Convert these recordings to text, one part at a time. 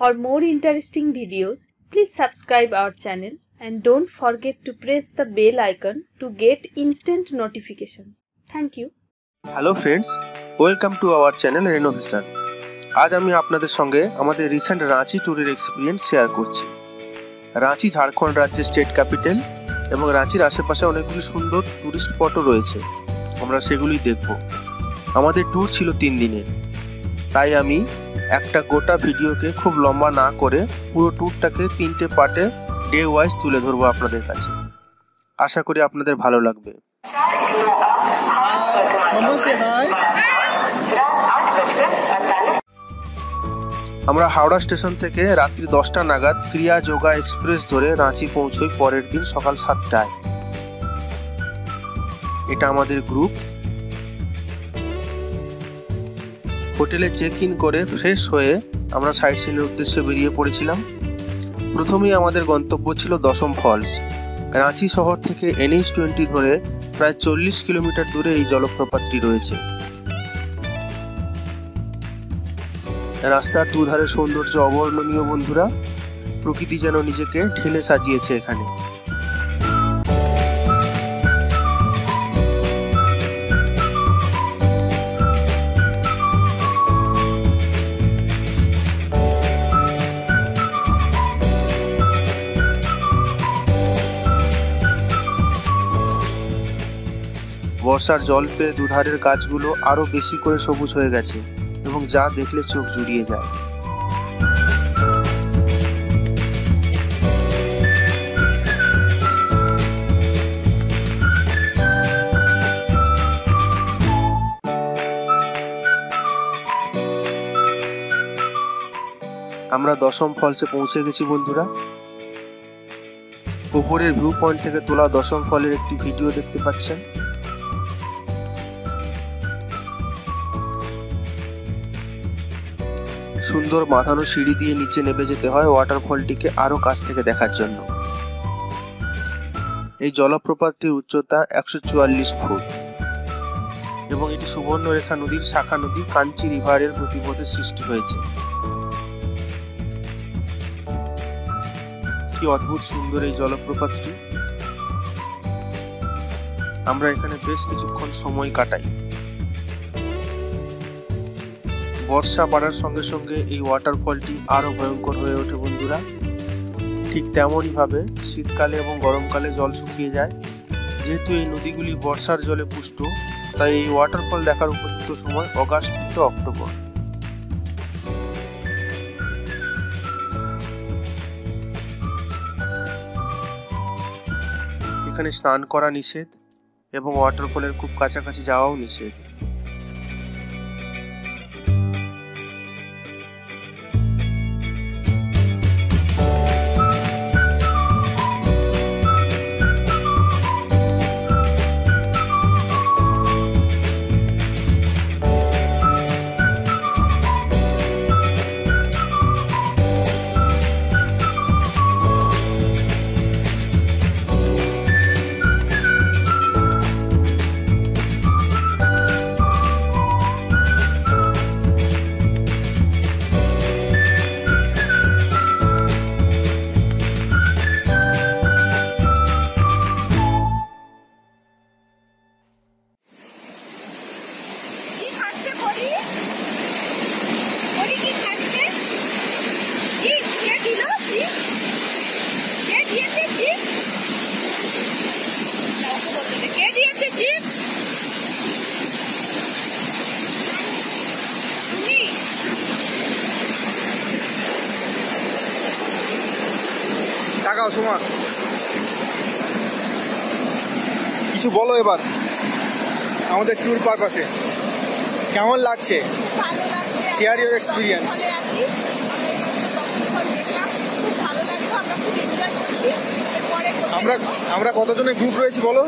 For more interesting videos, please subscribe our channel and don't forget to press the bell icon to get instant notification. Thank you. Hello friends, welcome to our channel Renovation. आज আমি আপনাদের সঙ্গে আমাদের recent Ranchi ট্যুরের experience share করছি। রাঁচি ঝাড়খণ্ড রাজ্যের state capital এবং রাঁচির আশেপাশে অনেকগুলি সুন্দর টুরিস্ট স্পটও রয়েছে, আমরা সেগুলি দেখব। আমাদের ট্যুর ছিল 3 দিনের, তাই আমি একটা গোটা ভিডিওকে খুব লম্বা না করে পুরো ট্যুরটাকে 3টে পার্টে ডে ওয়াইজ তুলে ধরবো আপনাদের কাছে। আশা করি আপনাদের ভালো লাগবে। আমরা হাওড়া স্টেশন থেকে রাত্রি 10টা নাগাদ ক্রিয়া যোগা এক্সপ্রেস ধরে রাঁচি পৌঁছই পরের দিন সকাল 7টায়। এটা আমাদের গ্রুপ। হোটেলে চেক ইন করে ফ্রেশ হয়ে আমরা সাইট সিনের উদ্দেশ্যে বেরিয়ে পড়েছিলাম। প্রথমেই আমাদের গন্তব্য ছিল দশম ফলস। রাঁচি শহর থেকে NH20 ধরে প্রায় 40 কিলোমিটার দূরে এই জলপ্রপাতটি রয়েছে। রাস্তার দুধারে সৌন্দর্য অবর্ণনীয় বন্ধুরা, প্রকৃতি যেন নিজেকে ঢেলে সাজিয়েছে এখানে। বর্ষার জল পেয়ে দুধারের গাছগুলো আরো বেশি করে সবুজ হয়ে গেছে এবং যা দেখলে চোখ জুড়িয়ে যায়। আমরা দশম ফলসে পৌঁছে গেছি বন্ধুরা। উপরের ভিউ পয়েন্ট থেকে তোলা দশম ফলের একটি ভিডিও দেখতে পাচ্ছেন। সুন্দর বাঁধানো সিঁড়ি দিয়ে নিচে নেমে যেতে হয় ওয়াটারফলটিকে আরো কাছ থেকে দেখার জন্য। এই জলপ্রপাতটির উচ্চতা 144 ফুট এবং এটি সুবর্ণরেখা নদীর শাখা নদী কাঞ্চি রিভারের গতিপথে সৃষ্টি হয়েছে। কি অদ্ভুত সুন্দর এই জলপ্রপাতটি। আমরা এখানে বেশ কিছুক্ষণ সময় কাটাই। বর্ষা বাড়ার সঙ্গে সঙ্গে এই ওয়াটারফলটি আরো ভয়ঙ্কর হয়ে ওঠে বন্ধুরা। ঠিক তেমনই ভাবে শীতকালে এবং গরমকালে জল শুকিয়ে যায়। যেহেতু এই নদীগুলি বর্ষার জলে পুষ্ট, তাই এই ওয়াটারফল দেখার উপযুক্ত সময় অগাস্ট থেকে অক্টোবর। এখানে স্নান করা নিষেধ এবং ওয়াটারফলের খুব কাছাকাছি যাওয়াও নিষেধ। টাকাও সোমা, কিছু বলো এবার আমাদের ট্যুর পারপাসে কেমন লাগছে? Share your experience. আমরা কতজনের গ্রুপ রয়েছি বলো?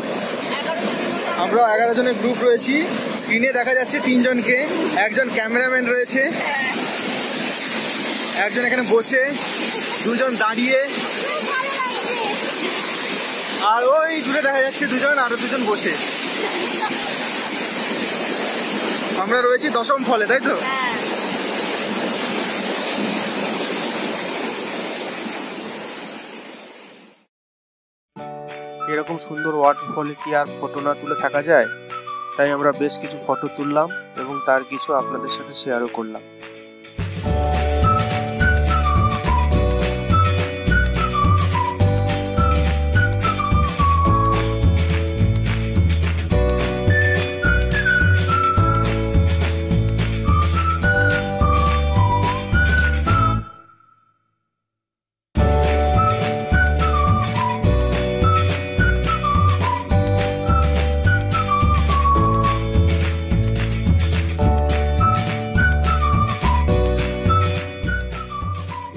আমরা 11 জনের গ্রুপ রয়েছি। স্ক্রিনে দেখা যাচ্ছে 3 জনকে, একজন ক্যামেরাম্যান রয়েছে, একজন এখানে বসে, 2 জন দাঁড়িয়ে, আর ওই দূরে দেখা যাচ্ছে 2 জন, আরো 2 জন বসে। আমরা রয়েছি দশম ফলে, তাই তো? এরকম সুন্দর ওয়াটারফলে কি আর ফটো না তুলে থাকা যায়? তাই আমরা বেশ কিছু ফটো তুললাম এবং তার কিছু আপনাদের সাথে শেয়ারও করলাম।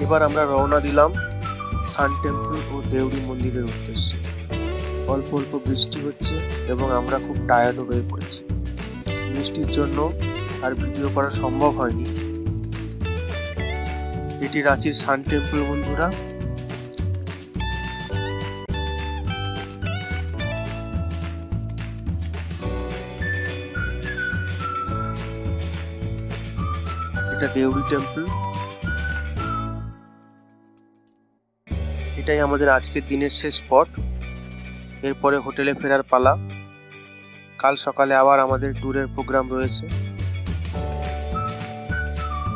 এবার আমরা রওনা দিলাম সান টেম্পল ও দেউরি মন্দিরের উদ্দেশ্যে। অল্প অল্প বৃষ্টি হচ্ছে এবং আমরা খুব টায়ার্ডও হয়ে পড়েছি। বৃষ্টির জন্য আর ভিডিও করা সম্ভব হয়নি। এটি রাঁচির সান টেম্পল বন্ধুরা। এটা দেউরি টেম্পল। এটাই আমাদের আজকের দিনের শেষ স্পট। এরপরে হোটেলে ফেরার পালা। কাল সকালে আবার আমাদের ট্যুরের প্রোগ্রাম রয়েছে।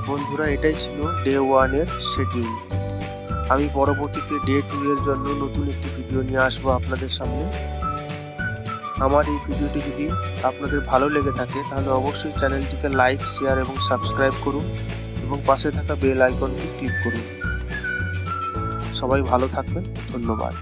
বন্ধুরা, এটাই ছিল ডে 1 এর শিডিউল। আমি পরবর্তীতে ডে 2 এর জন্য নতুন একটি ভিডিও নিয়ে আসবো আপনাদের সামনে। আমার এই ভিডিওটি যদি আপনাদের ভালো লেগে থাকে তাহলে অবশ্যই চ্যানেলটিকে লাইক, শেয়ার এবং সাবস্ক্রাইব করুন এবং পাশে থাকা বেল আইকনটি ক্লিক করুন। সবাই ভালো থাকবেন। ধন্যবাদ।